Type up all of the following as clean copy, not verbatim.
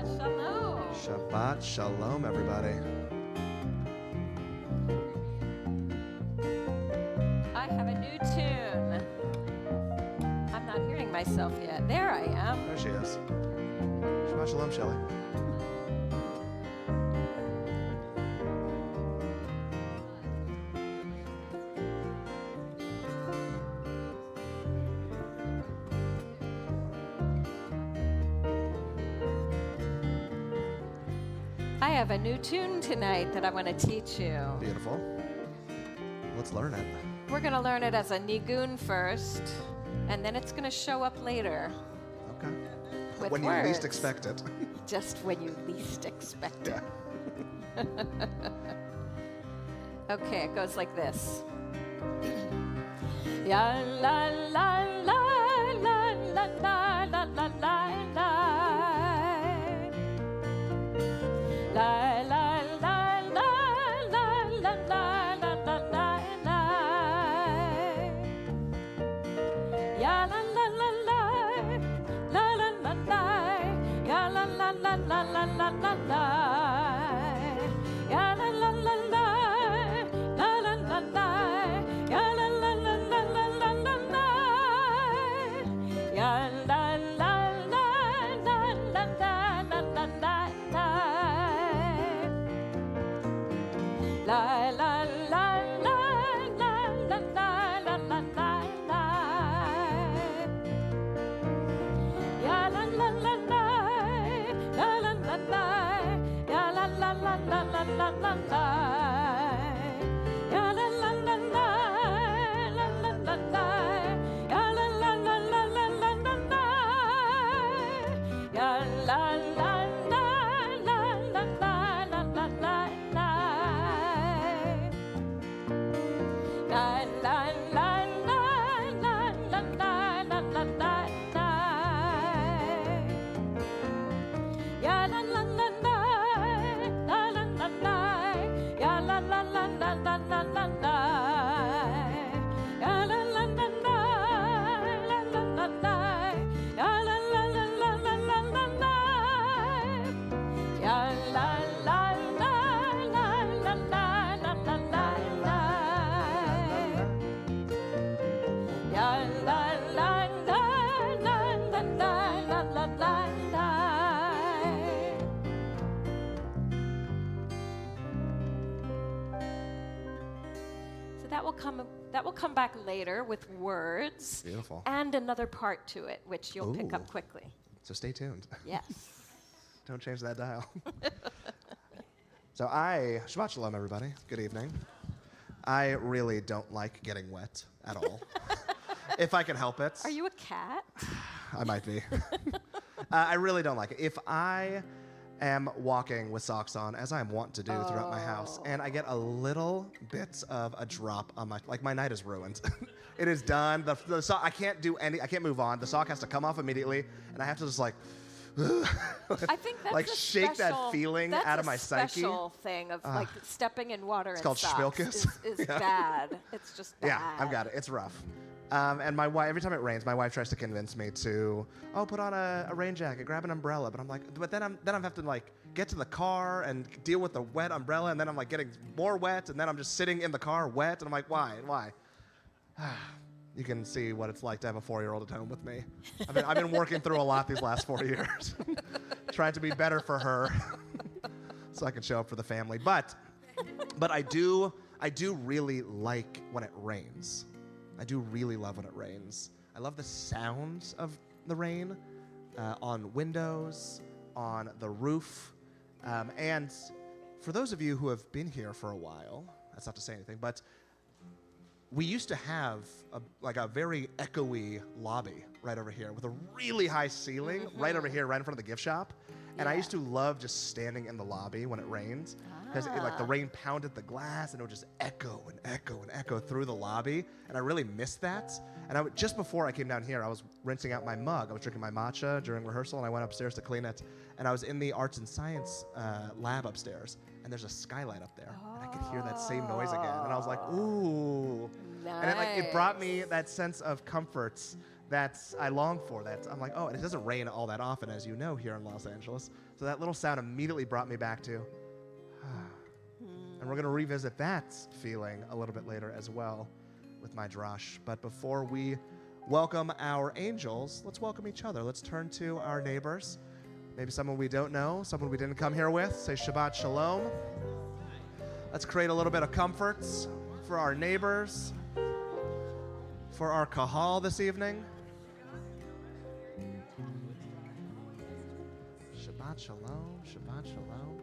Shalom. Shabbat Shalom, everybody. I have a new tune. I'm not hearing myself yet. There I am. There she is. Shabbat Shalom, Shelley. I have a new tune tonight that I want to teach you. Beautiful. Let's learn it. We're going to learn it as a nigun first, and then it's going to show up later. Okay. With When you words. least expect it. Just when you least expect it. Yeah. Okay, it goes like this. Ya la la la la la la la la la la. La la la la la la la la la la la. Ya la la la la la la la la. Ya la la la la la la la la. Ya la la la la la la la la. Ya la la la la la la la la. Ya la la la la la la la la la. La la la la la la la la la la la. Ya la la la la la la la la. Ya la la la la la la la la. Ya la la la la la la la la. Ya la la la la la la la la. Ya la la la la la la la la la. La la la la la la la la la la la. Ya la la la la la la la la. Ya la la la la la la la la. Ya la la la la la la la la. Ya la la la la la la la la. Ya la la la la la la la la la la. Ya la la la la la la la la la. So that will come back later with words Beautiful. and another part to it, which you'll pick up Ooh. quickly. So stay tuned. Yes. Don't change that dial. So Shabbat Shalom, everybody. Good evening. I really don't like getting wet at all. If I can help it. Are you a cat? I might be. I really don't like it. If I am walking with socks on, as I am wont to do throughout my house, and I get a little bit of a drop on my night is ruined. It is done. The sock, I can't move on. The sock has to come off immediately, and I have to just I think that's like a shake special, that feeling that's out of my a psyche. special thing of like stepping in water and called socks schmilkes. is Yeah. bad. It's just bad. Yeah, I've got it. It's rough. And my wife, every time it rains, my wife tries to convince me to, put on a rain jacket, grab an umbrella. But I'm like, then I'm have to like get to the car and deal with the wet umbrella, and then I'm like getting more wet, and then I'm just sitting in the car wet, and I'm like, why? You can see what it's like to have a 4-year-old at home with me. I've been working through a lot these last 4 years, trying to be better for her, so I can show up for the family. But I do really like when it rains. I do really love when it rains. I love the sounds of the rain on windows, on the roof. And for those of you who have been here for a while, that's not to say anything, but we used to have a very echoey lobby right over here with a really high ceiling right over here, right in front of the gift shop. And I used to love just standing in the lobby when it rained because the rain pounded the glass and it would just echo and echo and echo through the lobby. And I really missed that. And just before I came down here, I was rinsing out my mug. I was drinking my matcha during rehearsal, and I went upstairs to clean it. And I was in the arts and science lab upstairs, and there's a skylight up there. And I could hear that same noise again. And I was like, ooh. Nice. And it brought me that sense of comfort I long for. I'm like, oh, and it doesn't rain all that often, as you know, here in Los Angeles. So that little sound immediately brought me back to, and we're going to revisit that feeling a little bit later as well with my drash. But before we welcome our angels, let's welcome each other. Let's turn to our neighbors. Maybe someone we don't know, someone we didn't come here with. Say Shabbat Shalom. Let's create a little bit of comforts for our neighbors, for our kahal this evening. Shabbat Shalom, Shabbat Shalom.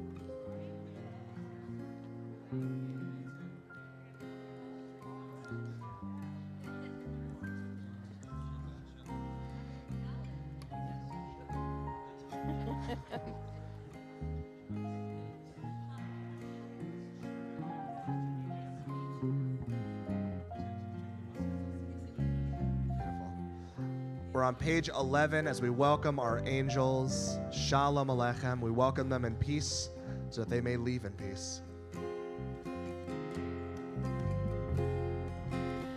We're on page 11 as we welcome our angels. Shalom Aleichem. We welcome them in peace so that they may leave in peace.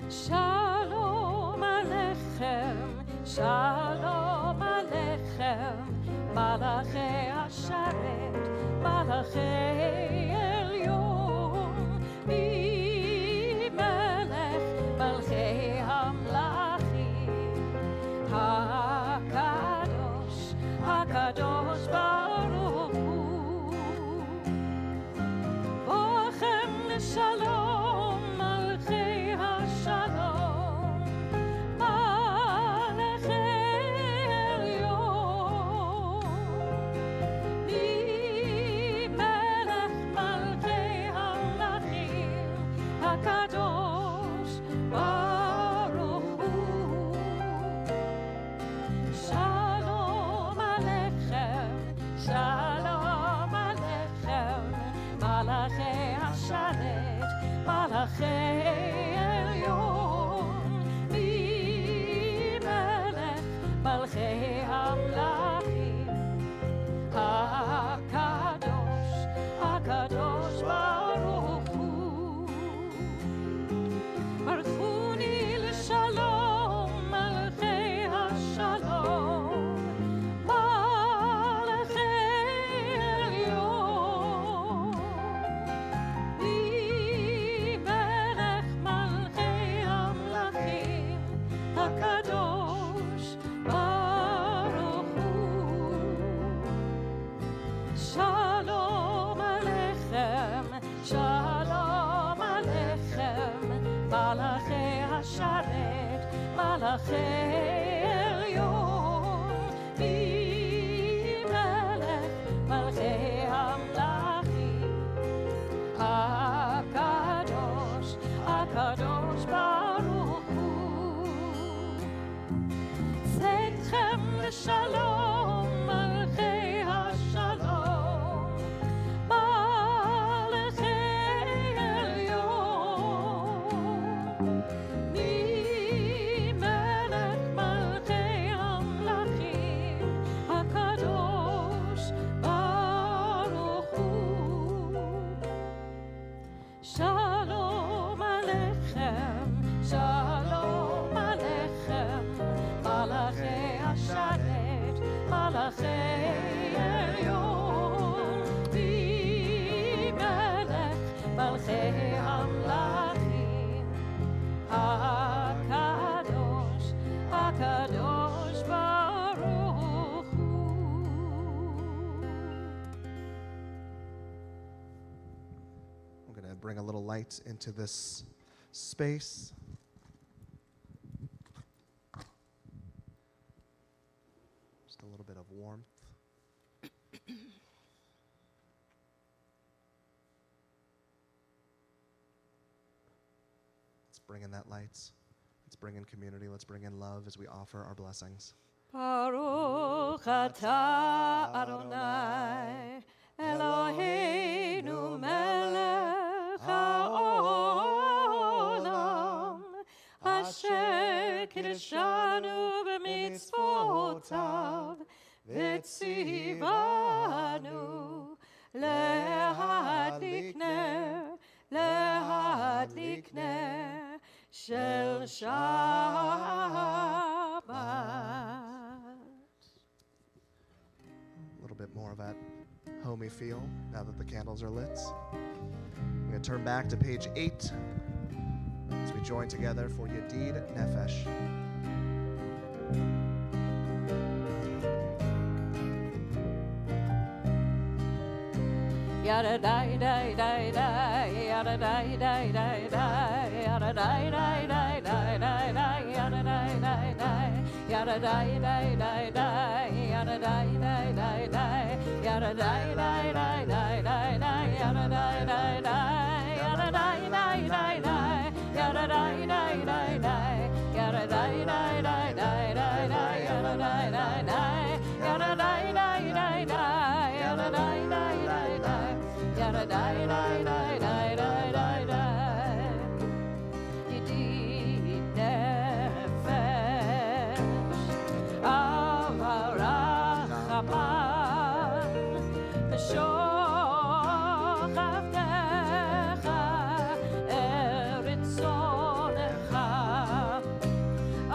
Shalom Aleichem, Shalom Aleichem, Malachei Hasharet, Malachei Elyon, Melech Malchei Hamlachim, HaKadosh, HaKadosh Baruch Hu, Bochem Shalom, Malchei Hashalom, Malachei Elyon, Melech Malchei Hamlachim, HaKadosh Baruch Hu. Shalom Aleichem, Shalom Aleichem, Malachei Hasharet, Malachei Elyon, Melech Malchei Hamlachim, HaKadosh, HaKadosh Baruch Hu. Baruchuni l'shalom, Malchei Hashalom, Malachei Elyon, Melech Malchei Hamlachim, HaKadosh Baruch Hu. Shalom Aleichem, Shalom Aleichem, Malachei Hasharet, Malachei Elyon, Melech Malchei Hamlachim, HaKadosh, HaKadosh Baruch Hu. Tzedchem l'shalom, Malchei Hashalom, Malachei Elyon, Melech Malchei Hamlachim, HaKadosh Baruch Hu. Shalom Aleichem, Shalom Aleichem, Malachei Hasharet, Malachei Elyon, Melech Malchei Hamlachim, HaKadosh, HaKadosh Baruch Hu. I'm going to bring a little light into this space. Just a little bit of warmth. Let's bring in that light. Let's bring in community. Let's bring in love as we offer our blessings. Baruch atah Adonai Eloheinu melech haolam asher kiddushanu b'mitzvotav v'tzivanu להדליק נר של שבת of that homey feel now that the candles are lit. We're going to turn back to page 8 as we join together for Yedid Nefesh. Yada die die die die, yada die die die die, yada die die die die die, yada die die die, yada die die die die, yada die die die die, yada die die die die die, yada die die die, yada die die die die, yada die die die die, yada die die die die, yada die die die, yada die die die die, yada die die die. Yada die die die die die die die. Yedid nefesh avarach b'shoch avdecha eretz zonecha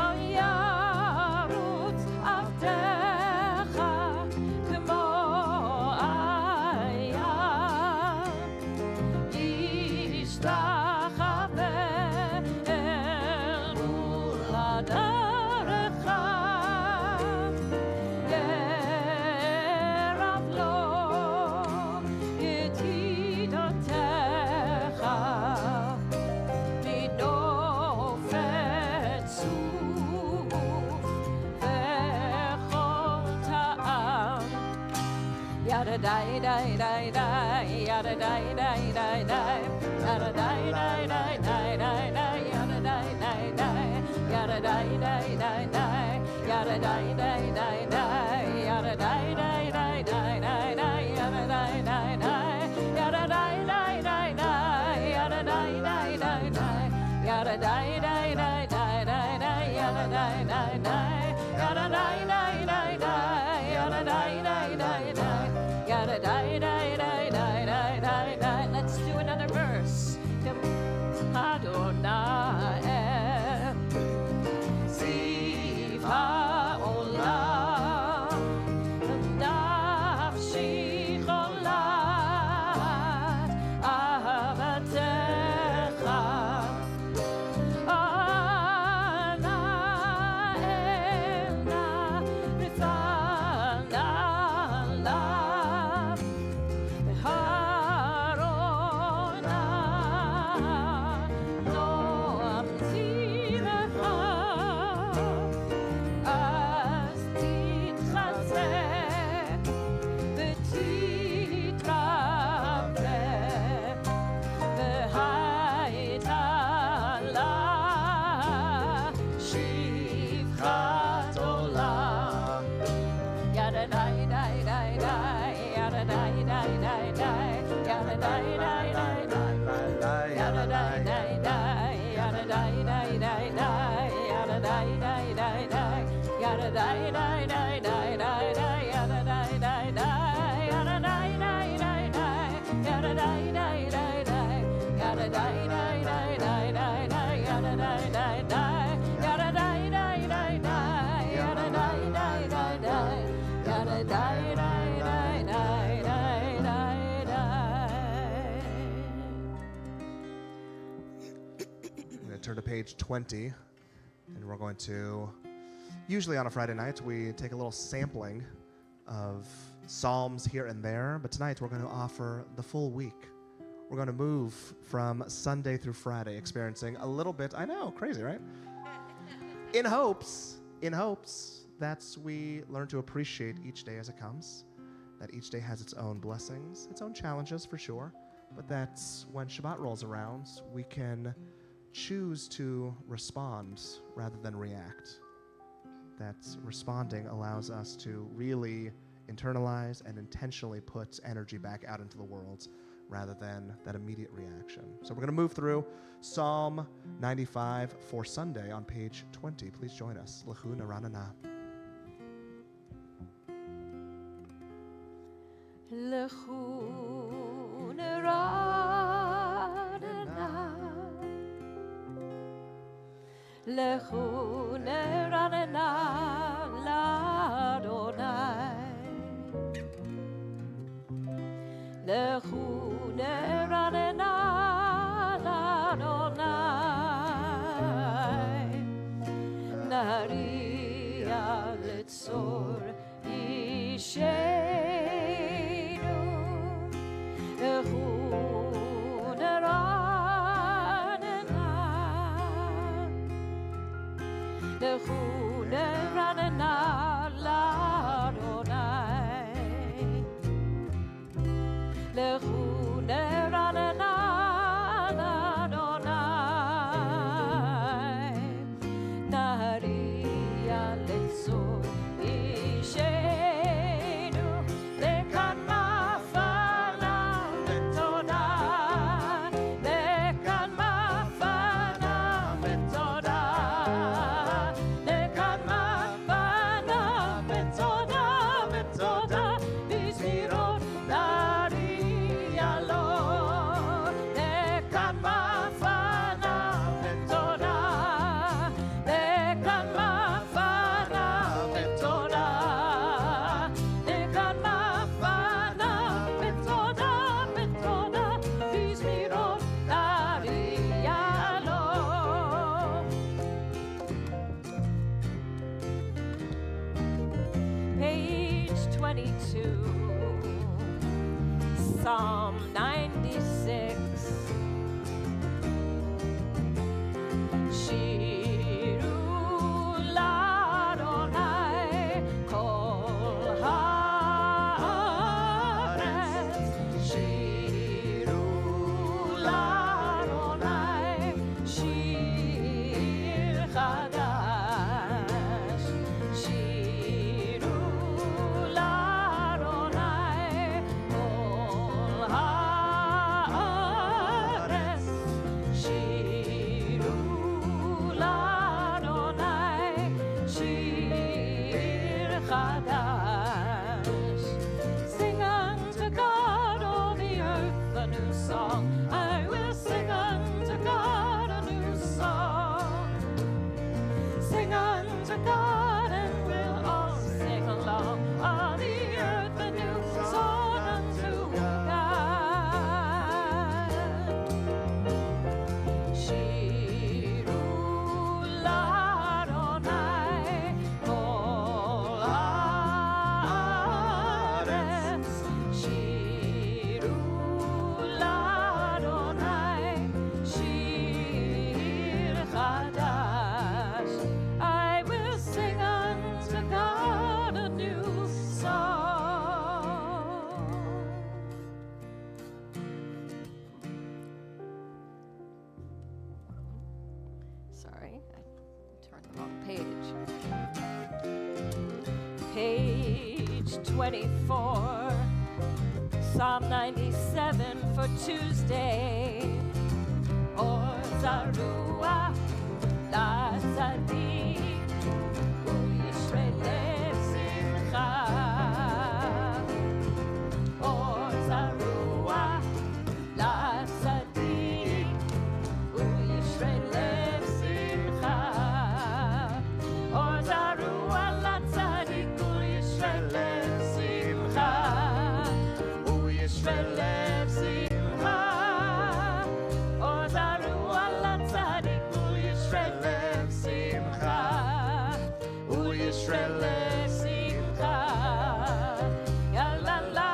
al yarutz avdecha k'mo Yada die die die die, yada die die die die, yada die die die die die, yada die die die, yada die die die die, yada die die die die, yada die die die die, yada die die die, yada die die die die, yada die die die die, yada die die die die, yada die die die, yada die die die die, yada die die die. Yada die die die die die die die. Let's do another verse. Adonai Ziv ha'olam nafshi cholat ahavatecha ana elna rifana Turn to page 20, and we're going to, usually on a Friday night, we take a little sampling of Psalms here and there, but tonight we're going to offer the full week. We're going to move from Sunday through Friday, experiencing a little bit, I know, crazy, right? in hopes that we learn to appreciate each day as it comes, that each day has its own blessings, its own challenges for sure, but that when Shabbat rolls around, we can choose to respond rather than react. That responding allows us to really internalize and intentionally put energy back out into the world rather than that immediate reaction. So we're going to move through Psalm 95 for Sunday on page 20. Please join us. Lechu Naranana. Lechu Naranana. Lechu Naranana l'Adonai. לכו נרננה לאדוני, נריע לצור אישנו, לכו נרננה, לכו נרננה לאדוני, לכו נרננה לאדוני, נריע לצור אישנו, לכאן מפנה ותודה, לכאן מפנה ותודה, לכאן מפנה ותודה ותודה, בזמירות נריע לו, לכאן מפנה ותודה, לכאן מפנה ותודה, לכאן מפנה ותודה ותודה, בזמירות נריע לו. Page 22, Psalm 96. Shiru l'Adonai kol haaretz, Shiru l'Adonai shir chadash, Shiru l'Adonai kol haaretz, Shiru l'Adonai shir chadash. Sing unto God, all the earth, a new song. I will sing unto God a new song. Sing unto God, and we'll all sing along. All the earth a new song unto God. Shiru l'Adonai kol haaretz, Shiru l'Adonai shir chadash. I will sing unto God a new song. Sorry, I turned the wrong page. Page 24, Psalm 97 for Tuesday. Or Zarua la Tzadik, Uyisrael lev simcha. Or Zarua la Tzadik, Uyisrael lev simcha. Or Zarua la Tzadik, Uyisrael lev simcha. Uyisrael lev simcha. Or Zarua la Tzadik, Uyisrael lev simcha. Uyisrael lev simcha. Ya la la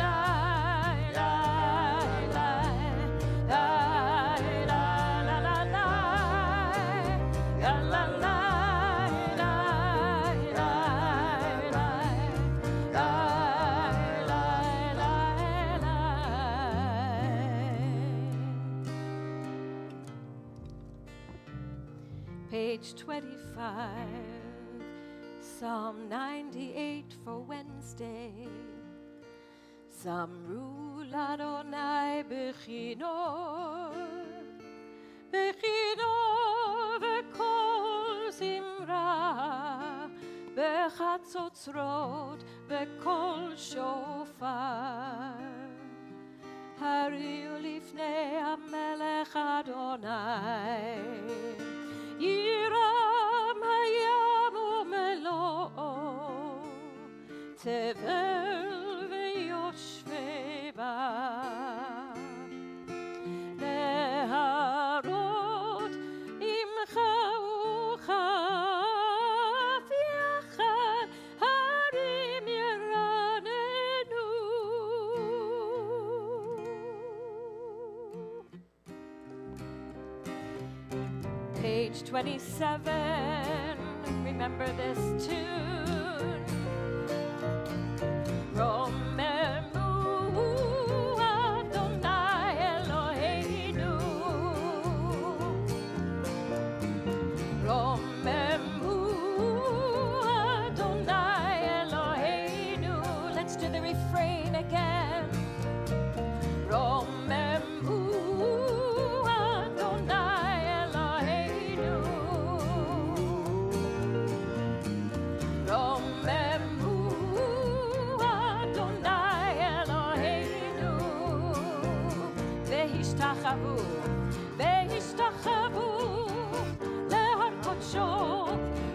la la la la la la la la. Ya la la la la la la. Page 25, Psalm 98 for Wednesday. Zamru l'Adonai b'chinor, b'chinor v'kol zimra, b'chatzotzrot v'kol shofar. Hariu lifnei HaMelech Adonai, Yiram hayam u'melo, tevel v'yoshvei page 27. Remember this tune. Romemu Adonai Eloheinu. Romemu Adonai Eloheinu. Let's do the refrain again. Romemu Adonai Eloheinu. Romemu Adonai Eloheinu. Vehishtachavu, vehishtachavu lehar kodsho,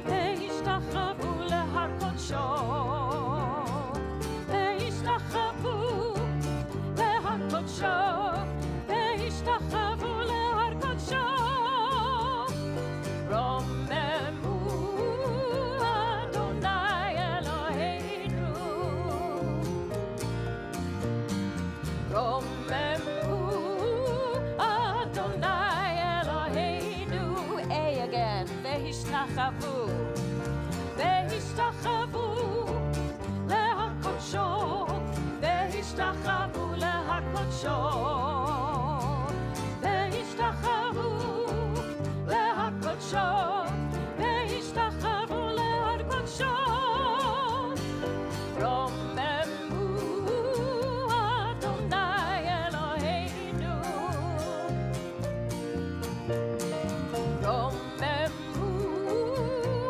vehishtachavu lehar kodsho, vehishtachavu lehar kodsho, vehishtachavu lehar kodsho. Romemu Adonai Eloheinu. Romemu Adonai Eloheinu. A again. Vehishtachavu, vehishtachavu lehar kodsho, vehishtachavu lehar kodsho, vehishtachavu lehar kodsho, vehishtachavu lehar kodsho. Romemu Adonai Eloheinu. Romemu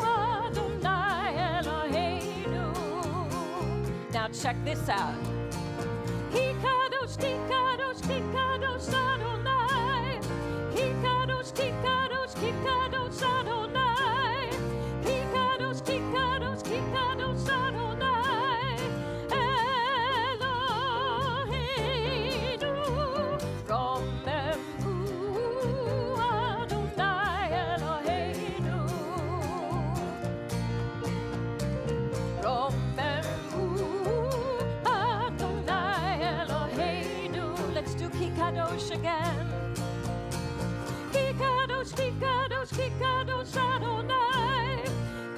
Adonai Eloheinu. Now check this out. He kadosh, he kadosh, he kadosh Adonai. He kadosh, he kadosh, he kadosh Adonai. He kadosh, he kadosh, he kadosh Adonai. Eloheinu. Romemu Adonai Eloheinu. Romemu Adonai Eloheinu. Let's do Ki Kadosh again. Ki Kadosh, Ki Kadosh, Ki Kadosh Adonai.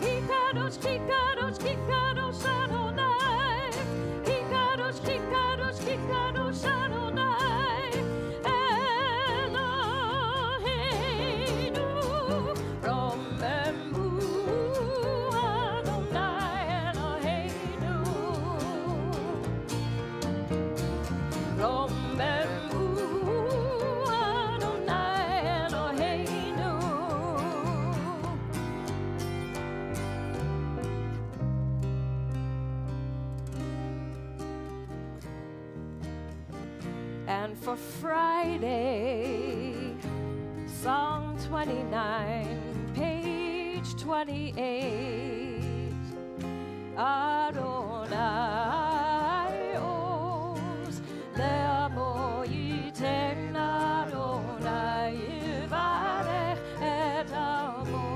Ki Kadosh, Ki Kadosh, Ki Kadosh Adonai. Ki Kadosh, Ki Kadosh, Ki Kadosh Adonai. Eloheinu. Romemu Adonai Eloheinu. Romemu Adonai Eloheinu. And for Friday, Psalm 29, page 28. Adonai Oz le'amo yiten, Adonai yivarech et amo.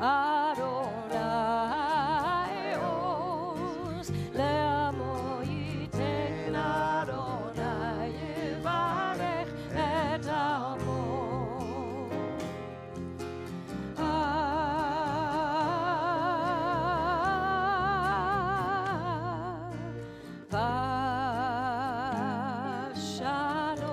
Adonai Oz le'amo yiten, Adonai yivarech et amo. Shalom.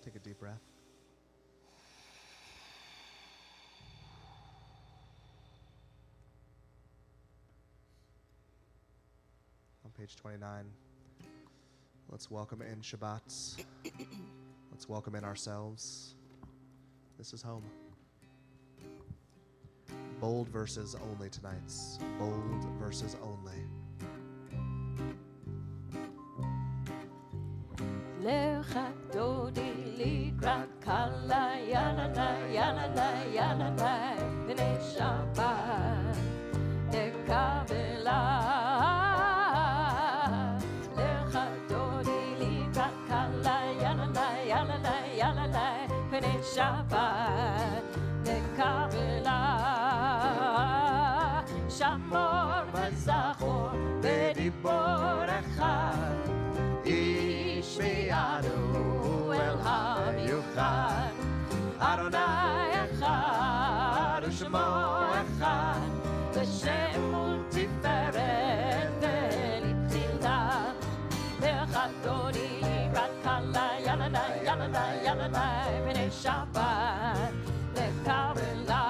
Let's take a deep breath. On page 29, let's welcome in Shabbat. Let's welcome in ourselves. This is home. Bold verses only tonight. Bold verses only. לך דודי לקראת קלה ילדי ילדי ילדי בני שבת לקבלה לך דודי לקראת קלה ילדי ילדי ילדי בני שבת לקבלה שמור וזכור בדיבור אחד איש וידעו אל המיוחד אדוני אחד ושמו אחד ושם ולתפארת ולתהילה לך דודי לקראת קלה ילדי ילדי ילדי בני שבת לקבלה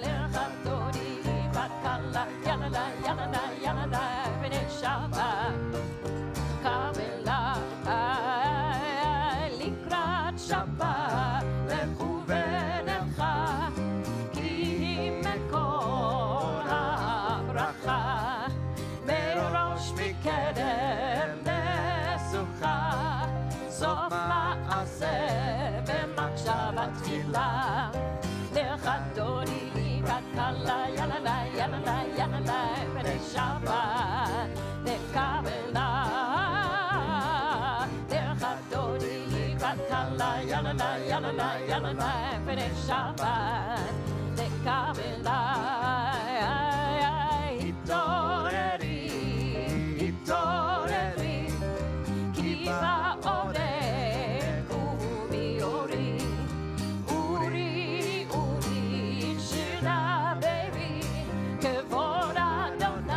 לך דודי לקראת קלה ילדי ילדי ילדי בני שבת קבלה לקראת שבת לכו ונלכה כי היא מקור הברכה מראש מקדם לסוכה סוף מעשה במחשבה תחילה לך דודי לקראת קלה ילדי ילדי ילדי בני שבת לקבלה לך דודי לקראת קלה ילדי ילדי ילדי בני שבת לקבלה התעוררי התעוררי כי בעורק וביורי אורי אורי שירה בייבי כבוד אדוני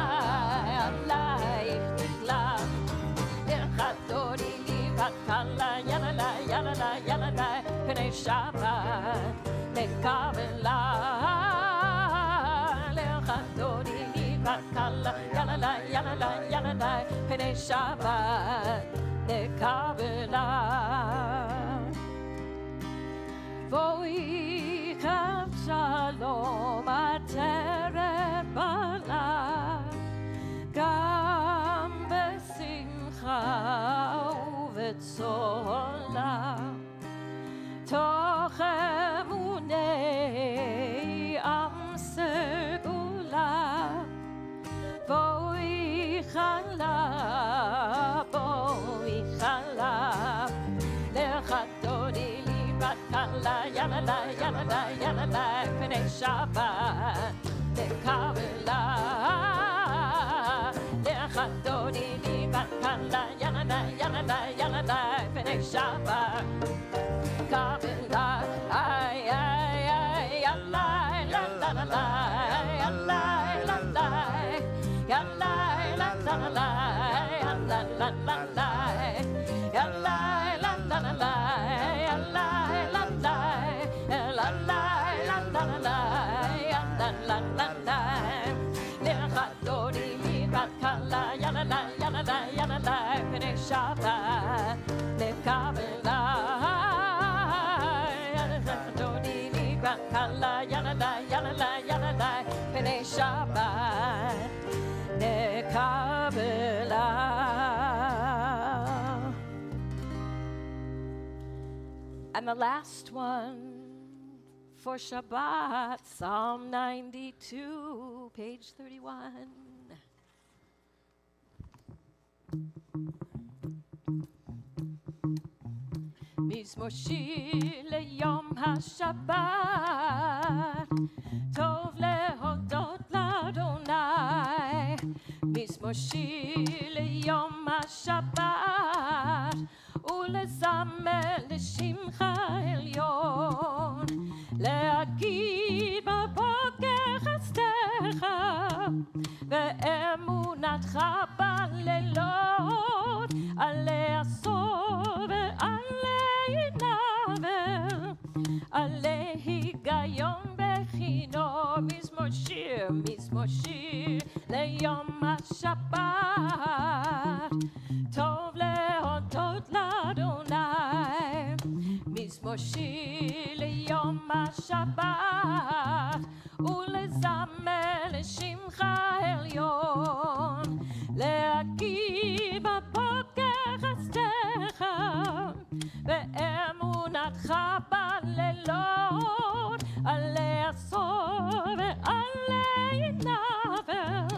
עלייך נגלה לך דודי לקראת קלה ילדי ילדי ילדי בני שבת לקבלה לך דודי לקראת קלה ילדי ילדי ילדי בני שבת לקבלה בואי כאן שלום עטרת בלה גם בשמחה ובצהלה תוך אמוני עם סגולה בואי חלה בואי חלה לך דודי לקראת קלה ילדי ילדי ילדי בני שבת לקבלה לך דודי לקראת קלה ילדי ילדי ילדי בני שבת קבלה איי איי איי ילדי ילדי ילדי ילדי לך דודי לקראת קלה ילדי ילדי ילדי בני שבת לקבלה לך דודי לקראת קלה ילדי ילדי ילדי בני שבת לקבלה. And the last one for Shabbat, Psalm 92, page 31. מזמור שיר ליום השבת, טוב להודות לאדוני. מזמור שיר ליום השבת, ולזמר לשמך עליון. להגיד בבוקר חסדך, ואמונתך בלילות, על לעשור ועל השבת, טוב להודות לאדוני, מזמור שיר ליום השבת, ולזמר לשמך עליון, להגיד בבוקר חסדך, ואמונתך בלילות, עלי עשור ועלי נבל,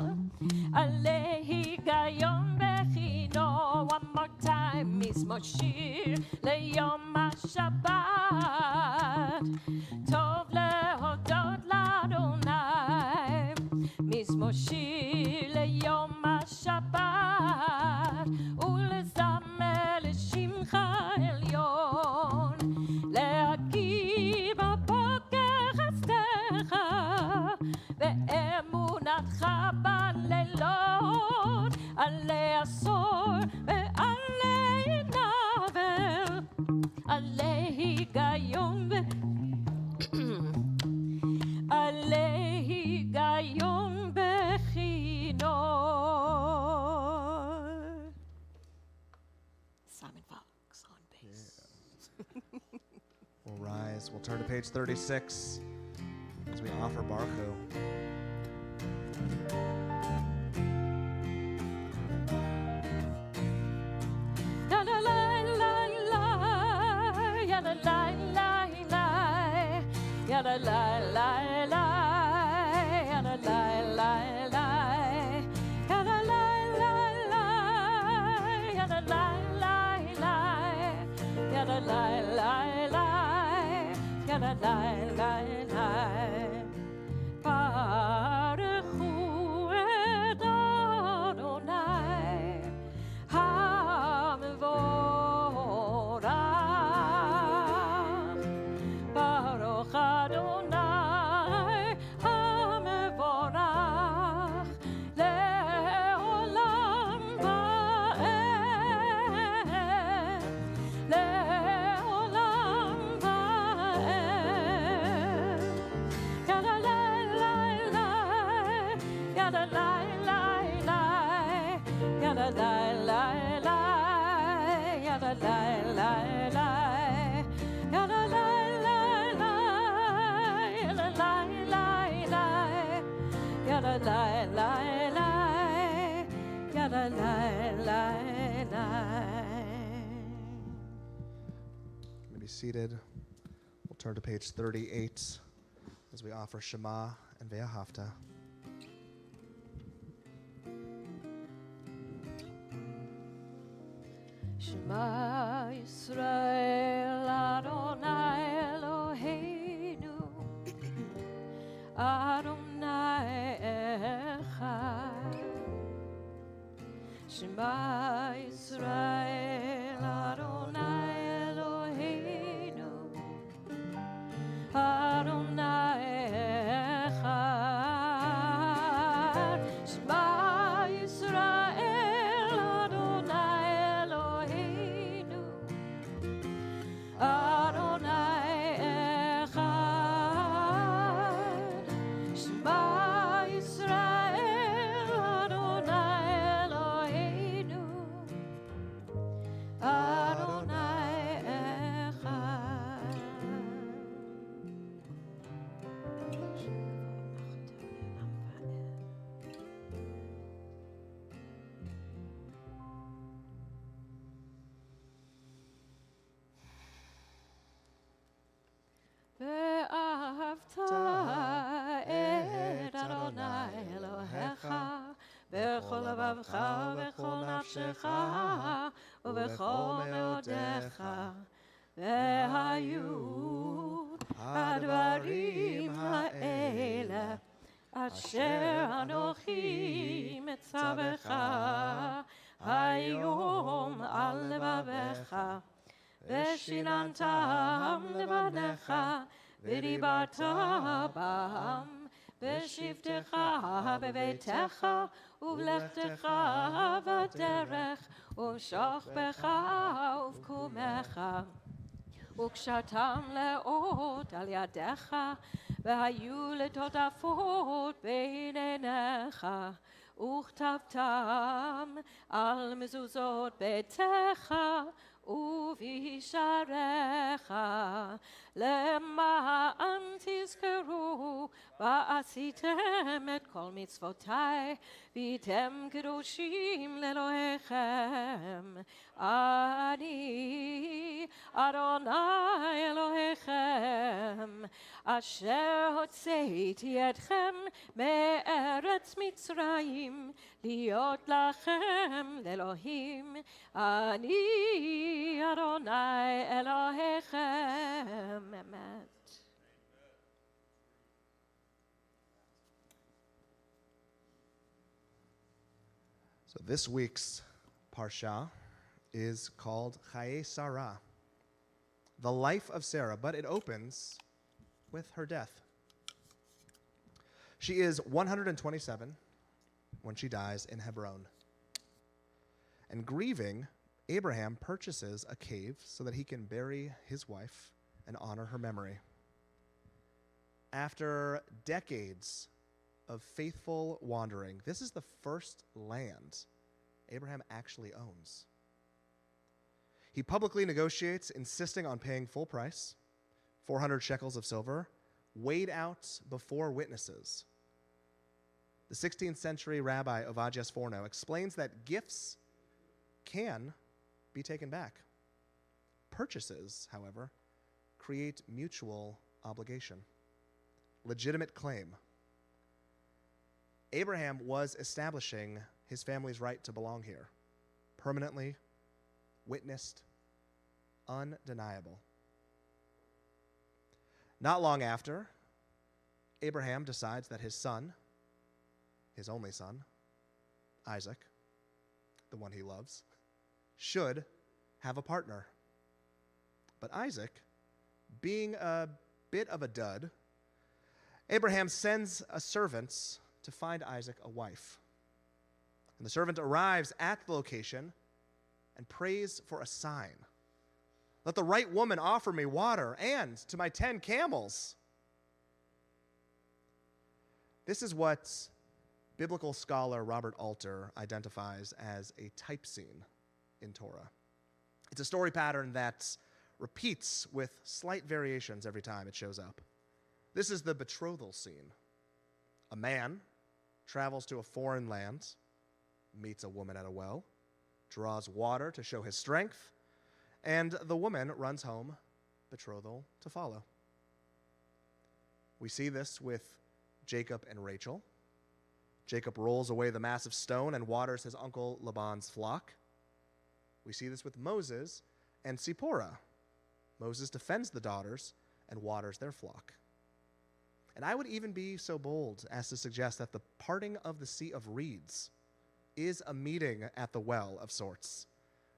עלי היגיון בחינו. One more time, מזמור שיר ליום השבת, טוב להודות לאדוני, מזמור שיר ליום השבת, ולזמר לשמך עליון, להגיד בבוקר חסדך, ואמונתך בלילות, עלי עשור ועלי נבל, עלי היגיון עלי היגיון בחינו. Simon Fox on bass. We'll rise. We'll turn to page 36 as we offer Baruch. La la la la la, ya la la la la, ya la la la la, ya la la la la, ya la la la la, ya la la la la, ya la la la la, ya la la la la. Baruch hu et Adonai HaMevorach, Baruch Adonai HaMevorach, le'olam va'ed, le'olam va'ed. Yada la la la, yada la la la, yada la la la, yada la la la, yada la la la, yada la la la, yada la la la, yada la la la. Be seated. We'll turn to page 38 as we offer Shema and Ve'ahavta. Shema Yisrael Adonai Eloheinu Adonai Echad. Shema Yisrael Adonai Eloheinu Adonai Echad. Shema Yisrael Adonai Eloheinu Adonai Echad. Shema Yisrael Adonai Eloheinu Adonai Echad. ואהבת את אדוני אלוהיך בכל לבבך ובכל נפשך ובכל מאודיך, והיו הדברים האלה אשר אנוכי מצווך היום על לבביך, ושיננתם לבניך, ודיברת בם, בשבתך בביתך, ובלכתך בדרך, ובשוכבך ובקומך, וקשרתם לאות על ידיך, והיו לטוטפות בין עיניך, וכתבתם על מזוזות ביתך ובשעריך, למען תזכרו ועשיתם את כל מצוותיי, והייתם קדושים לאלוהיכם. אני אדוני אלוהיכם, אשר הוצאתי אתכם מארץ מצרים, להיות לכם לאלוהים. אני אדוני אלוהיכם. אמן. So this week's Parsha is called Chaye Sarah, the life of Sarah, but it opens with her death. She is 127 when she dies in Hebron. And grieving, Abraham purchases a cave so that he can bury his wife and honor her memory. After decades of faithful wandering, this is the first land Abraham actually owns. He publicly negotiates, insisting on paying full price, 400 shekels of silver, weighed out before witnesses. The 16th century rabbi Ovadia Sforno explains that gifts can be taken back. Purchases, however, create mutual obligation, legitimate claim. Abraham was establishing his family's right to belong here, permanently, witnessed, undeniable. Not long after, Abraham decides that his son, his only son, Isaac, the one he loves, should have a partner. But Isaac, being a bit of a dud, Abraham sends a servant to find Isaac a wife. And the servant arrives at the location and prays for a sign. Let the right woman offer me water and to my 10 camels. This is what biblical scholar Robert Alter identifies as a type scene in Torah. It's a story pattern that repeats with slight variations every time it shows up. This is the betrothal scene. A man travels to a foreign land, meets a woman at a well, draws water to show his strength, and the woman runs home, betrothal to follow. We see this with Jacob and Rachel. Jacob rolls away the massive stone and waters his uncle Laban's flock. We see this with Moses and Zipporah. Moses defends the daughters and waters their flock. And I would even be so bold as to suggest that the parting of the Sea of Reeds is a meeting at the well of sorts,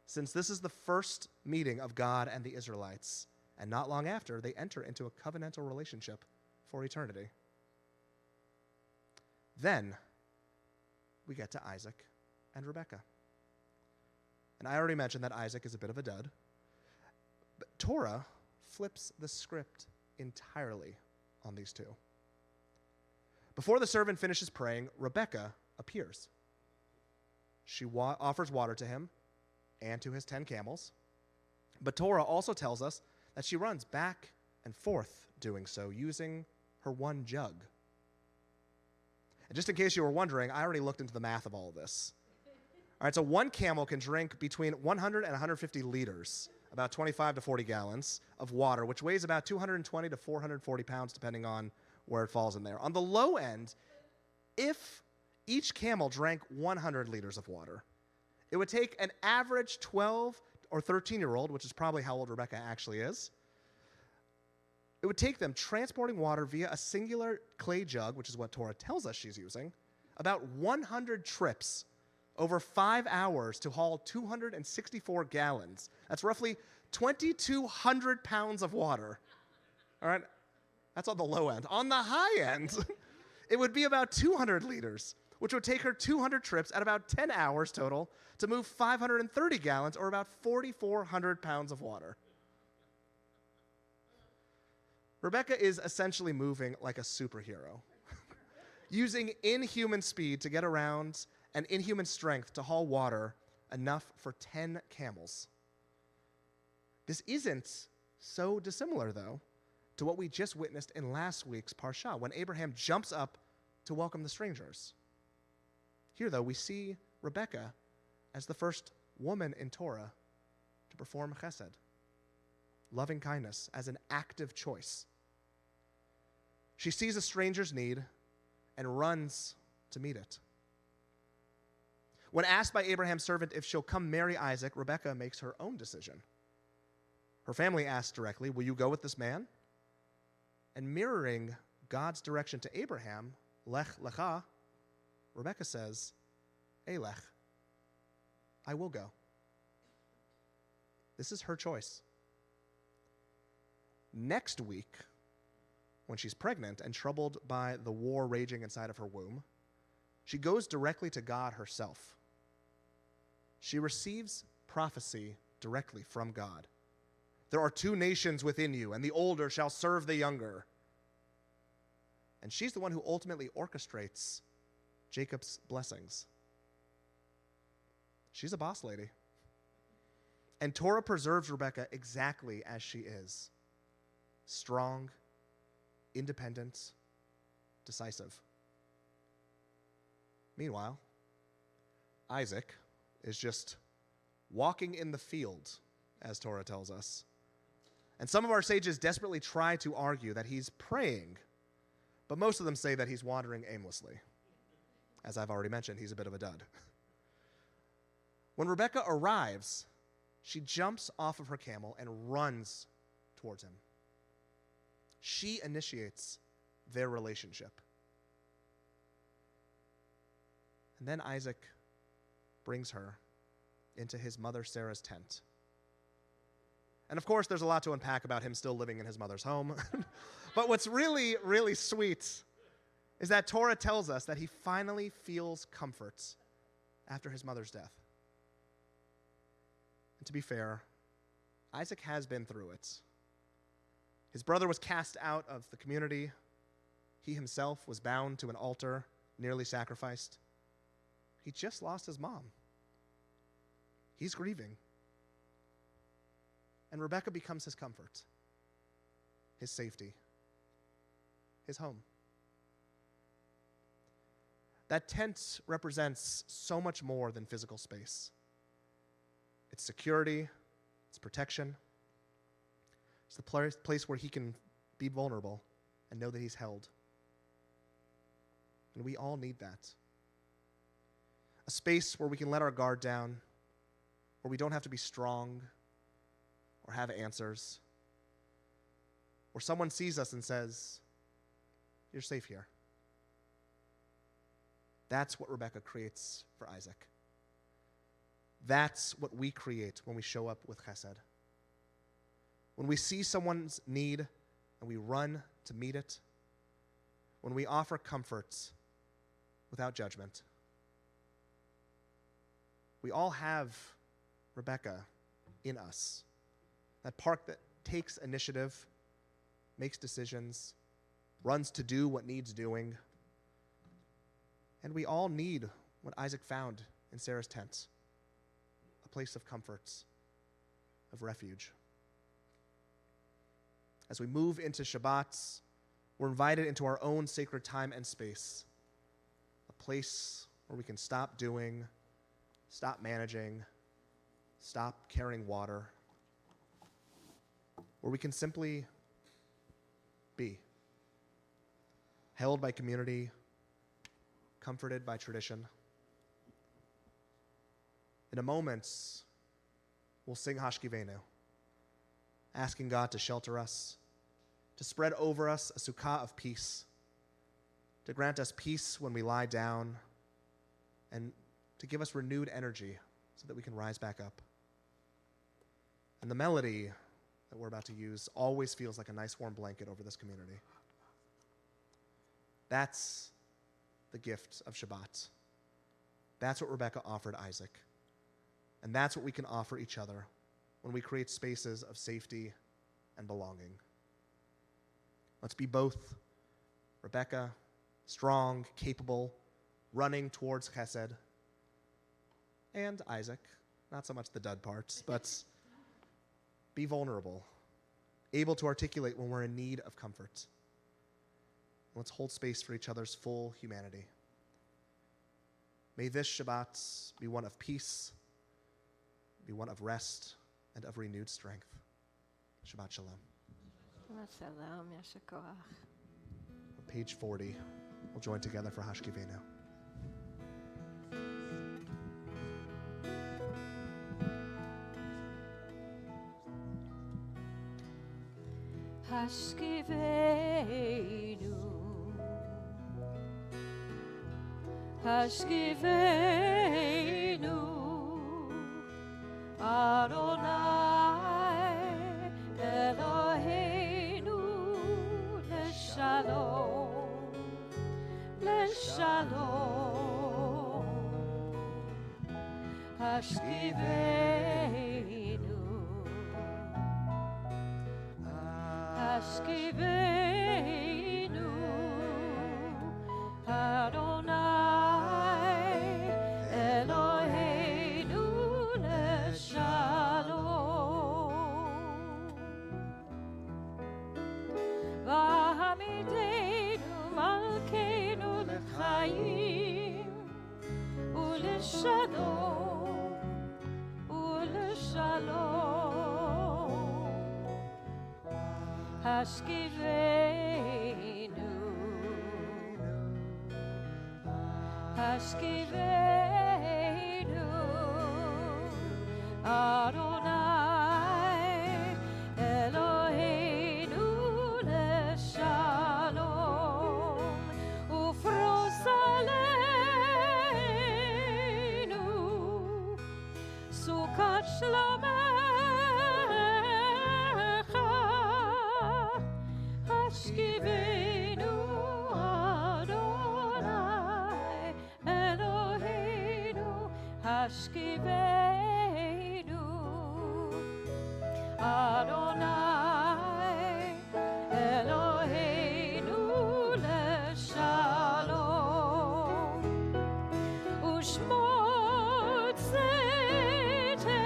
since this is the first meeting of God and the Israelites, and not long after, they enter into a covenantal relationship for eternity. Then we get to Isaac and Rebekah. And I already mentioned that Isaac is a bit of a dud, but Torah flips the script entirely on these two. Before the servant finishes praying, Rebekah appears. She offers water to him and to his 10 camels. But Torah also tells us that she runs back and forth doing so, using her one jug. And just in case you were wondering, I already looked into the math of all of this. All right, so one camel can drink between 100 and 150 liters, about 25 to 40 gallons of water, which weighs about 220 to 440 pounds, depending on where it falls in there. On the low end, if each camel drank 100 liters of water, it would take an average 12 or 13-year-old, which is probably how old Rebekah actually is, it would take them transporting water via a singular clay jug, which is what Torah tells us she's using, about 100 trips over 5 hours to haul 264 gallons. That's roughly 2,200 pounds of water. All right? That's on the low end. On the high end, it would be about 200 liters, which would take her 200 trips at about 10 hours total to move 530 gallons, or about 4,400 pounds of water. Rebekah is essentially moving like a superhero. using inhuman speed to get around and inhuman strength to haul water enough for 10 camels. This isn't so dissimilar, though, to what we just witnessed in last week's Parsha, when Abraham jumps up to welcome the strangers. Here, though, we see Rebekah as the first woman in Torah to perform chesed, loving kindness, as an active choice. She sees a stranger's need and runs to meet it. When asked by Abraham's servant if she'll come marry Isaac, Rebekah makes her own decision. Her family asks directly, "Will you go with this man?" And mirroring God's direction to Abraham, Lech lecha, Rebekah says, Elech, I will go. This is her choice. Next week, when she's pregnant and troubled by the war raging inside of her womb, she goes directly to God herself. She receives prophecy directly from God. There are 2 nations within you, and the older shall serve the younger. And she's the one who ultimately orchestrates Jacob's blessings. She's a boss lady. And Torah preserves Rebekah exactly as she is: strong, independent, decisive. Meanwhile, Isaac is just walking in the field, as Torah tells us. And some of our sages desperately try to argue that he's praying, but most of them say that he's wandering aimlessly. As I've already mentioned, he's a bit of a dud. When Rebekah arrives, she jumps off of her camel and runs towards him. She initiates their relationship. And then Isaac brings her into his mother Sarah's tent. And of course, there's a lot to unpack about him still living in his mother's home. But what's really, really sweet is that Torah tells us that he finally feels comfort after his mother's death. And to be fair, Isaac has been through it. His brother was cast out of the community. He himself was bound to an altar, nearly sacrificed. He just lost his mom. He's grieving. And Rebekah becomes his comfort, his safety, his home. That tent represents so much more than physical space. It's security, it's protection. It's the place where he can be vulnerable and know that he's held. And we all need that. A space where we can let our guard down, where we don't have to be strong or have answers, where someone sees us and says, "You're safe here." That's what Rebekah creates for Isaac. That's what we create when we show up with chesed. When we see someone's need and we run to meet it. When we offer comforts without judgment. We all have Rebekah in us. That part that takes initiative, makes decisions, runs to do what needs doing. And we all need what Isaac found in Sarah's tent, a place of comforts, of refuge. As we move into Shabbat, we're invited into our own sacred time and space, a place where we can stop doing, stop managing, stop carrying water, where we can simply be, held by community, comforted by tradition. In a moment, we'll sing Hashkivenu, asking God to shelter us, to spread over us a sukkah of peace, to grant us peace when we lie down, and to give us renewed energy so that we can rise back up. And the melody that we're about to use always feels like a nice warm blanket over this community. That's the gift of Shabbat. That's what Rebekah offered Isaac. And that's what we can offer each other when we create spaces of safety and belonging. Let's be both Rebekah strong, capable, running towards chesed. And Isaac, not so much the dud parts, but be vulnerable, able to articulate when we're in need of comfort. Let's hold space for each other's full humanity. May this Shabbat be one of peace, be one of rest, and of renewed strength. Shabbat Shalom. Shalom, Yasher Koach. Page 40. We'll join together for Hashkivenu. Hashkivenu, Hashkivenu, Adonai Eloheinu, Leshalom, Leshalom, Hashkivenu, Hashkivenu, Adonai Eloheinu, Leshalom, V'hamidenu Malkeinu L'chaim U'Leshalom, U'Leshalom, Hashkivenu, Hashkivenu, Adonai Eloheinu, Leshalom, Ufros aleinu Sukkot Shlomecha, Hashkivenu, Adonai Eloheinu, Hashkivenu, Adonai Eloheinu, Leshalom, Ushmot Zetenu,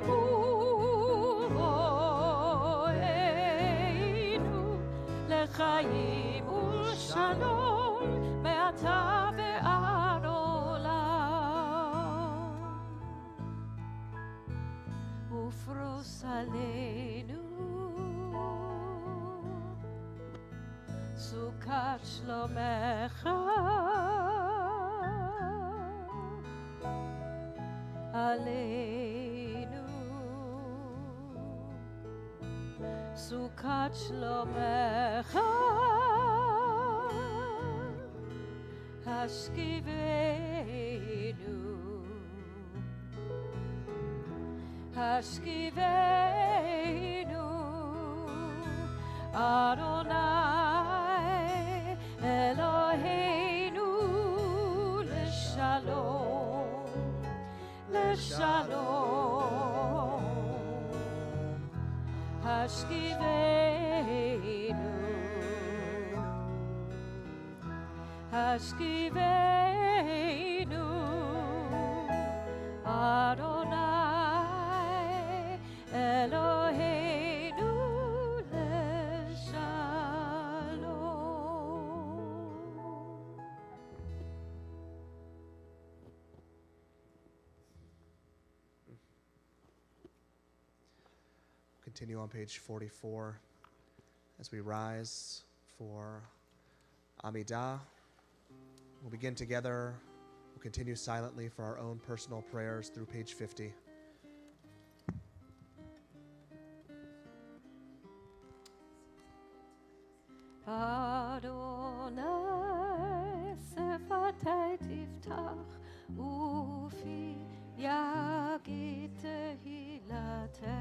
Uvoenu, L'chaim U'Shalom, Me'ata ve'ad olam, Ufros aleinu Sukkot Shlomecha, aleinu Sukkot Shlomecha, Hashkivenu, Hashkivenu, Adonai Eloheinu, Leshalom, Leshalom, Hashkivenu, Hashkivenu, Adonai Eloheinu, Leshalom. Continue on page 44 as we rise for Amidah. We'll begin together. We'll continue silently for our own personal prayers through page 50. Adonai sefatei tiftach ufi yagid tehilatecha.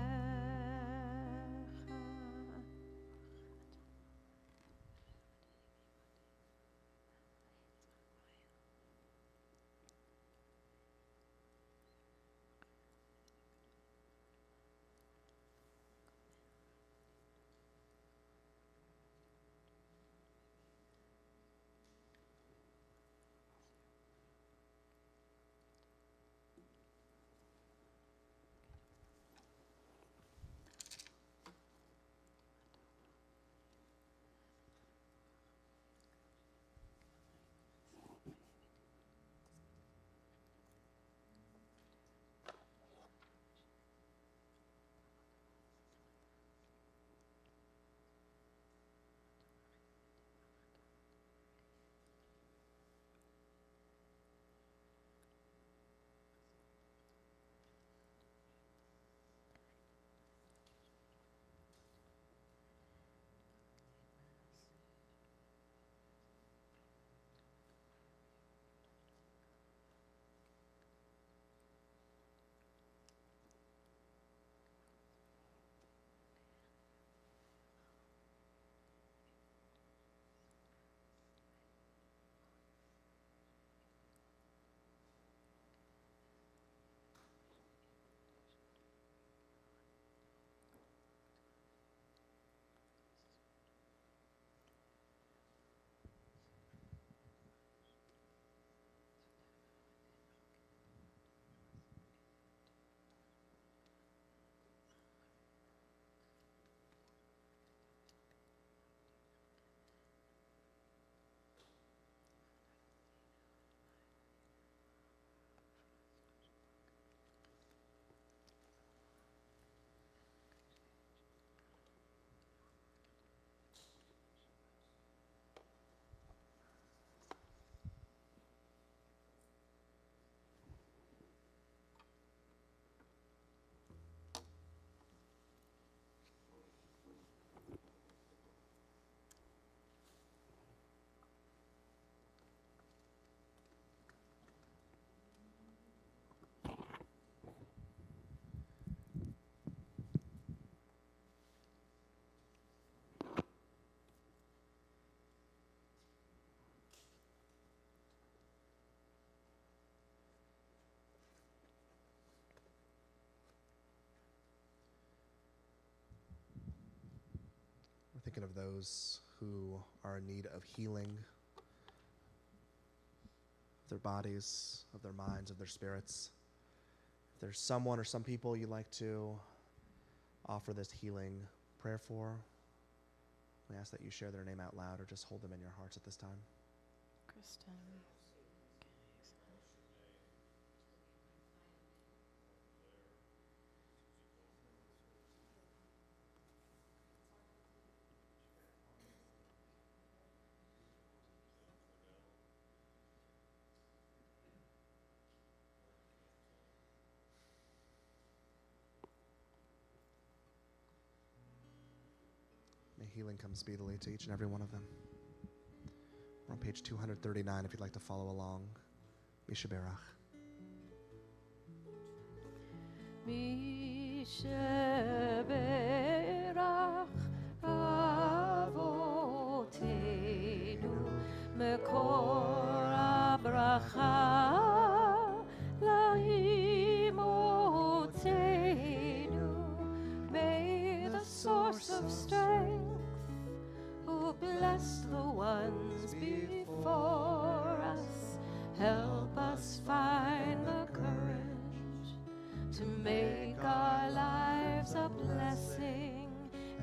thinking of those who are in need of healing, of their bodies, of their minds, of their spirits. If there's someone or some people you'd like to offer this healing prayer for, we ask that you share their name out loud or just hold them in your hearts at this time. Kristen. May healing come speedily to each and every one of them. We're on page 239 if you'd like to follow along. Mishaberach. Mishaberach Avotenu Mekor Abracha Laimotenu. May the source of strength who blessed the ones before us help us find the courage to make our lives a blessing,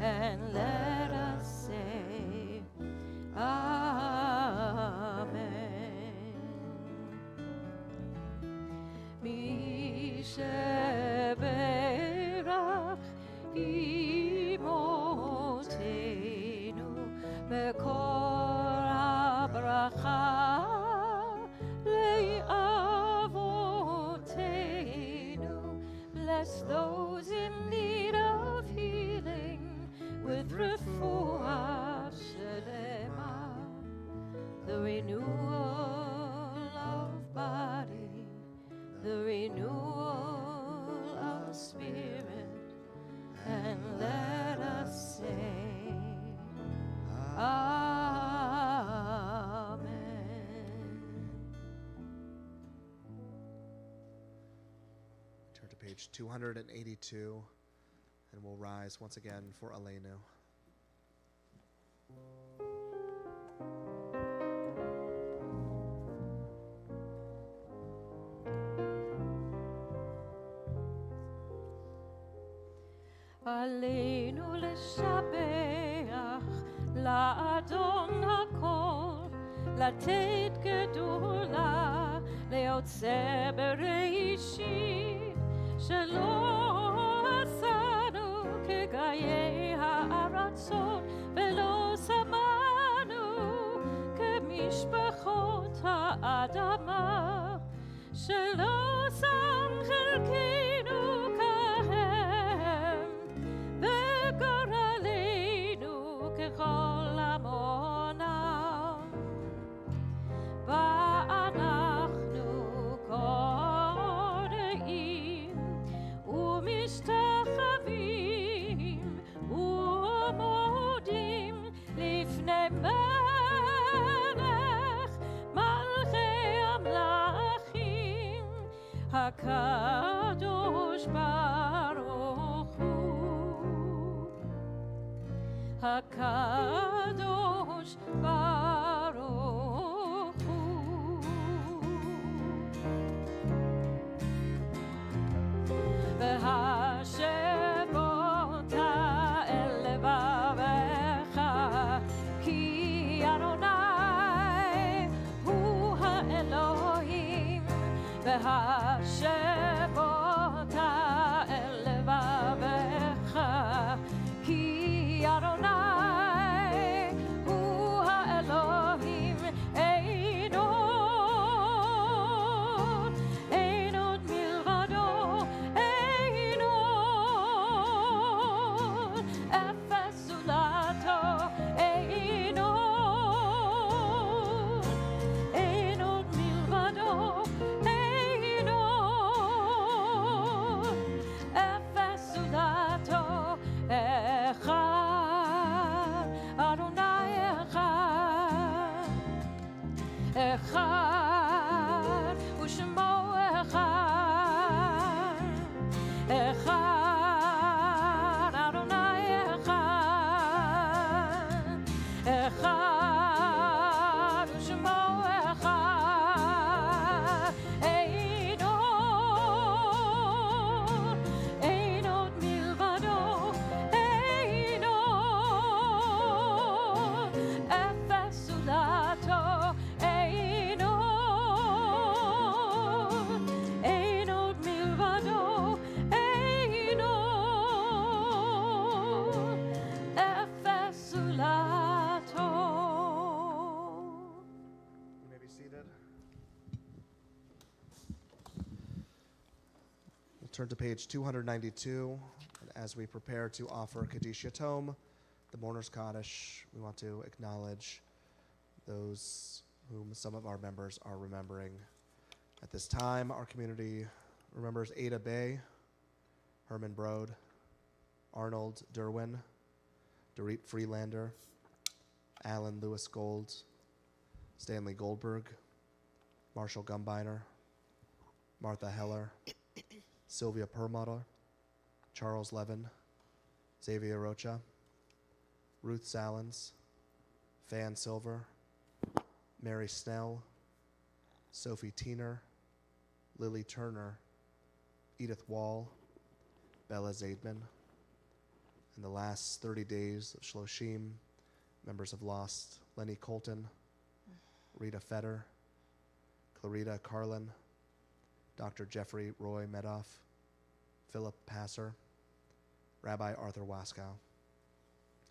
and let us say Amen. Mishaberach Imotenu Mekor Abracha Le'avotenu. Bless those in need of healing with refuah shelema, the renewal of body, the renewal of spirit, and let us say Amen. Turn to page 282, and we'll rise once again for Aleinu. עלינו לשבח לאדון הכל, לתת גדולה ליוצא בראשית, שלא עשנו כגאיי הארצות ולא שמנו כמשפחות האדמה, שלא שם חלקנו כהם וגורלנו ככל עמונם, ואנחנו קוראים ומשתחווים ומודים לפני מלך מלכי המלכים, הקדוש ברוך הוא, הקדוש ברוך הוא. והשבות אל לבבך, כי אדוני הוא האלוהים. והשבות אל לבבך, כי אדוני הוא האלוהים. turn to page 292. And as we prepare to offer Kaddish Yatom, the Mourner's Kaddish, we want to acknowledge those whom some of our members are remembering. At this time, our community remembers Ada Bay, Herman Brode, Arnold Derwin, Dorit Freelander, Alan Lewis Gold, Stanley Goldberg, Marshall Gumbiner, Martha Heller, Sylvia Perlmutter, Charles Levin, Xavier Rocha, Ruth Salins, Fan Silver, Mary Snell, Sophie Tiener, Lily Turner, Edith Wall, Bella Zaidman. In the last 30 days of Shloshim, members have lost Lenny Colton, Rita Fetter, Clarita Carlin, Dr. Jeffrey Roy Medoff, Philip Passer, Rabbi Arthur Waskow.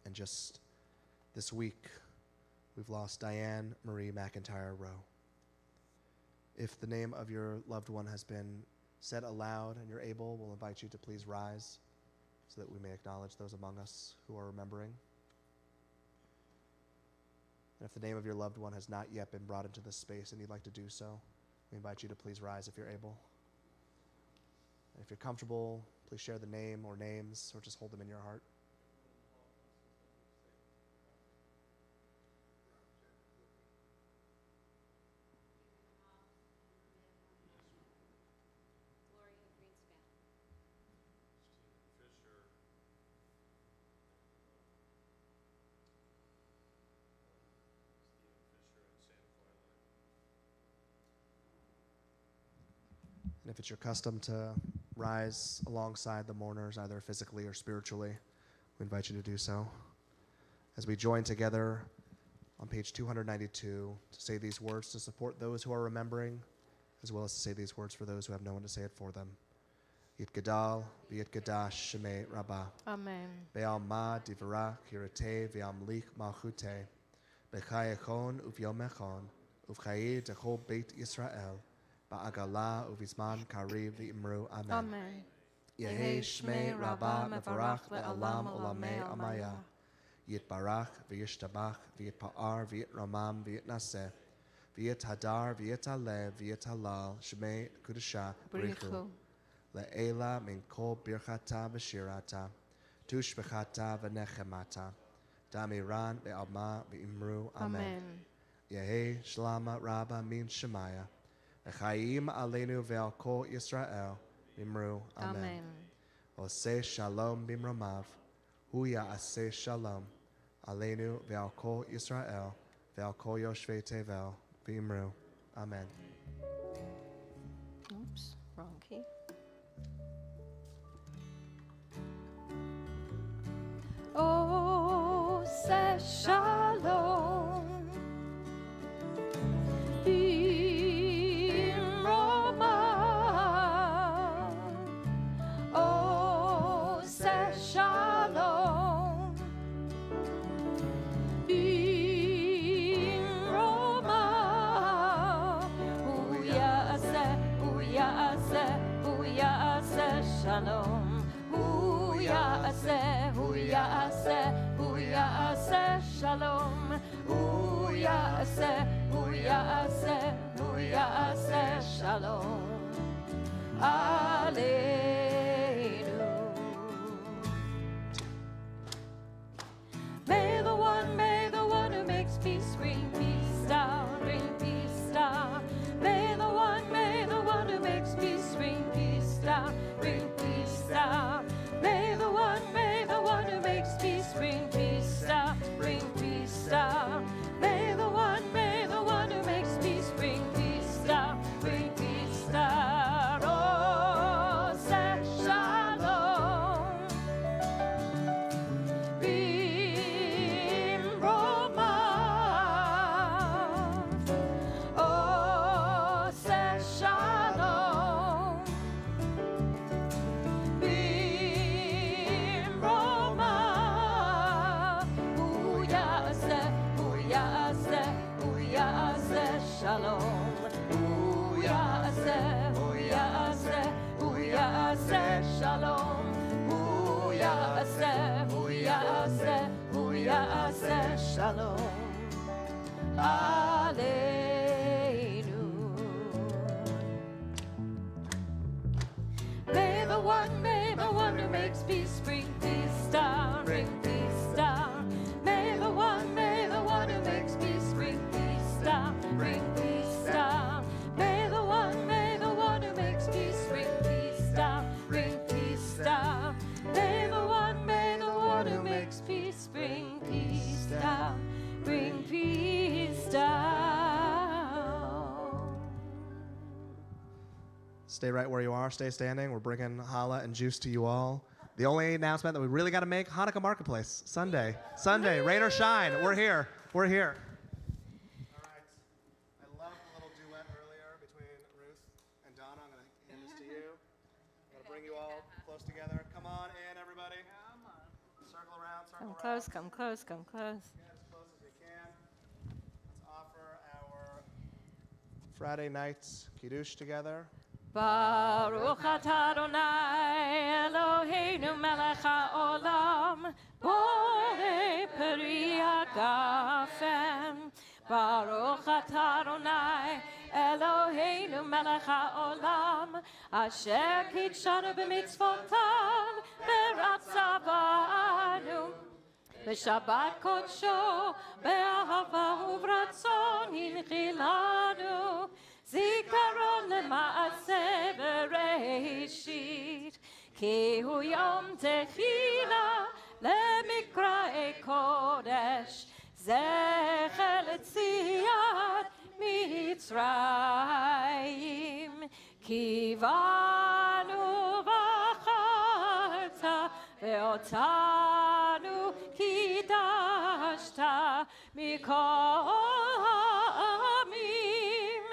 And just this week, we've lost Diane Marie McIntyre Rowe. If the name of your loved one has been said aloud and you're able, we'll invite you to please rise so that we may acknowledge those among us who are remembering. And if the name of your loved one has not yet been brought into this space and you'd like to do so, we invite you to please rise if you're able. And if you're comfortable, please share the name or names or just hold them in your heart. And if it's your custom to rise alongside the mourners, either physically or spiritually, we invite you to do so. As we join together on page 292 to say these words to support those who are remembering, as well as to say these words for those who have no one to say it for them. Yit Gadal, V'yit Gadash, Shemei Rabbah. Amen. Be'al Ma Divrach, Hirate, V'amlik Malchute, B'chai Echon, Uv'yom Echon, Uv'chai Dechol Beit Yisrael, Ba'agala uvizman kariv v'imru amen. Amen. Yehi shmei rabbah mevarach le'alam olamei amaya. Yitbarach v'yishtabach v'yitpa'ar v'yitramam v'yitnaseh v'yithadar v'yitalev v'yithalal shmei kudusha brichu. Le'ela min kol birchata v'shirata tushbechata v'nechemata damiran be'alma v'imru amen. Yehi shlama rabbah min shemaya. Echaim aleinu ve'al kol Yisrael, Bimru, Amen. Oseh shalom bimromav, hu ya'aseh shalom, aleinu ve'al kol Yisrael, ve'al kol yoshvei tevel, Bimru, Amen. Oops, wrong key. Oh, say shalom. Shalom, hu ya'aseh, hu ya'aseh, hu ya'aseh, shalom, hu ya'aseh, hu ya'aseh, hu ya'aseh, shalom, aleinu. May the one who makes peace bring peace down, bring peace down. May the one who makes peace bring peace down, bring peace down. May the one who makes peace bring peace down, bring peace down. May the one who makes peace bring peace down, bring peace down. aleinu. May the one who makes peace bring peace down, bring peace down. May the one who makes peace bring peace down, bring peace down. May the one who makes peace bring peace down, bring peace down. May the one who makes peace bring peace down, bring peace down. Stay right where you are. Stay standing. We're bringing challah and juice to you all. The only announcement that we really got to make, Hanukkah Marketplace, Sunday. Sunday, rain or shine, we're here. We're here. All right. I love the little duet earlier between Ruth and Donna. I'm going to hand this to you. I'm going to bring you all close together. Come on in, everybody. Come on. Circle around, circle Come around. close, come close, come close. Get as close as we can. Let's offer our Friday night's Kiddush together. Baruch atah Adonai Eloheinu melech haolam borei peri hagafen. Baruch atah Adonai Eloheinu melech haolam asher kitshanu b'mitzvotav v'ratzavanu b'shabbat kodsho b'ahava u'v'ratzon hinchilanu. Zikaron lema'aseh bereishit ki hu yom tefila lemikra'ei kodesh zecher letziat Mitzrayim ki vanu v'acharta ve'otanu kidashta mikol ha'amim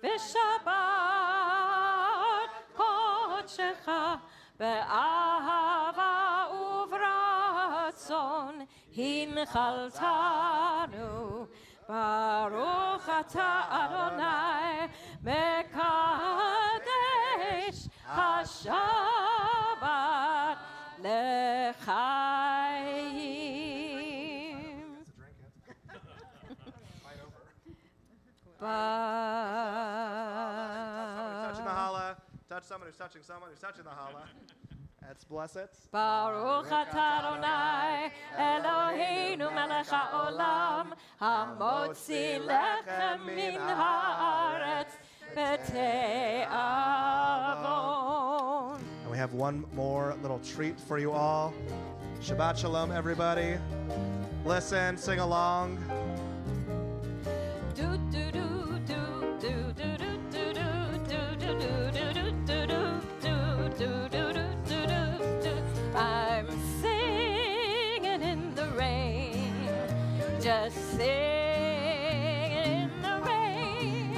V'shabbat kodshecha be'ahava u'v'ratzon hinchaltanu. Baruch atah Adonai mekadesh hashabbat lechayim. Touching the challah. Touch someone who's touching someone who's touching the challah. Let's bless it. Baruch atah Adonai Eloheinu melech haolam hamotzi lechem min haaretz b'te'avon. And we have one more little treat for you all. Shabbat Shalom, everybody. Listen, sing along. Do do do do do do do do do do do do do do do. I'm singing in the rain, just singing in the rain.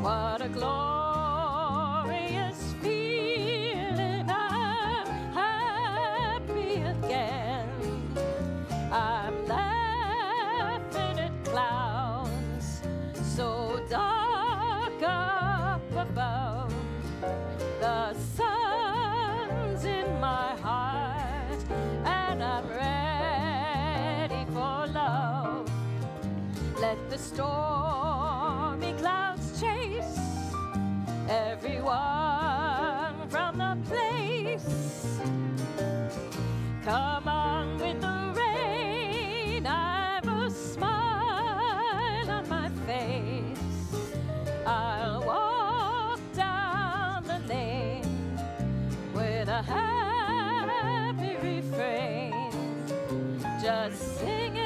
What a glorious feeling! I'm happy again. I'm laughing at clouds so dark up above. The sun's in my heart, and I'm ready for love. Let the stormy clouds chase everyone from the place. Come on with the rain, I've a smile on my face. I'll walk down the lane with a happy refrain. Just sing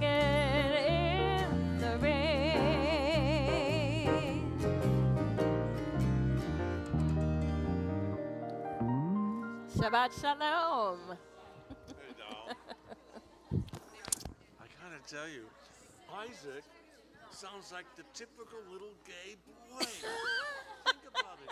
it in the rain. Shabbat Shalom. Hey, doll. I gotta tell you, Isaac sounds like the typical little gay boy. Think about it.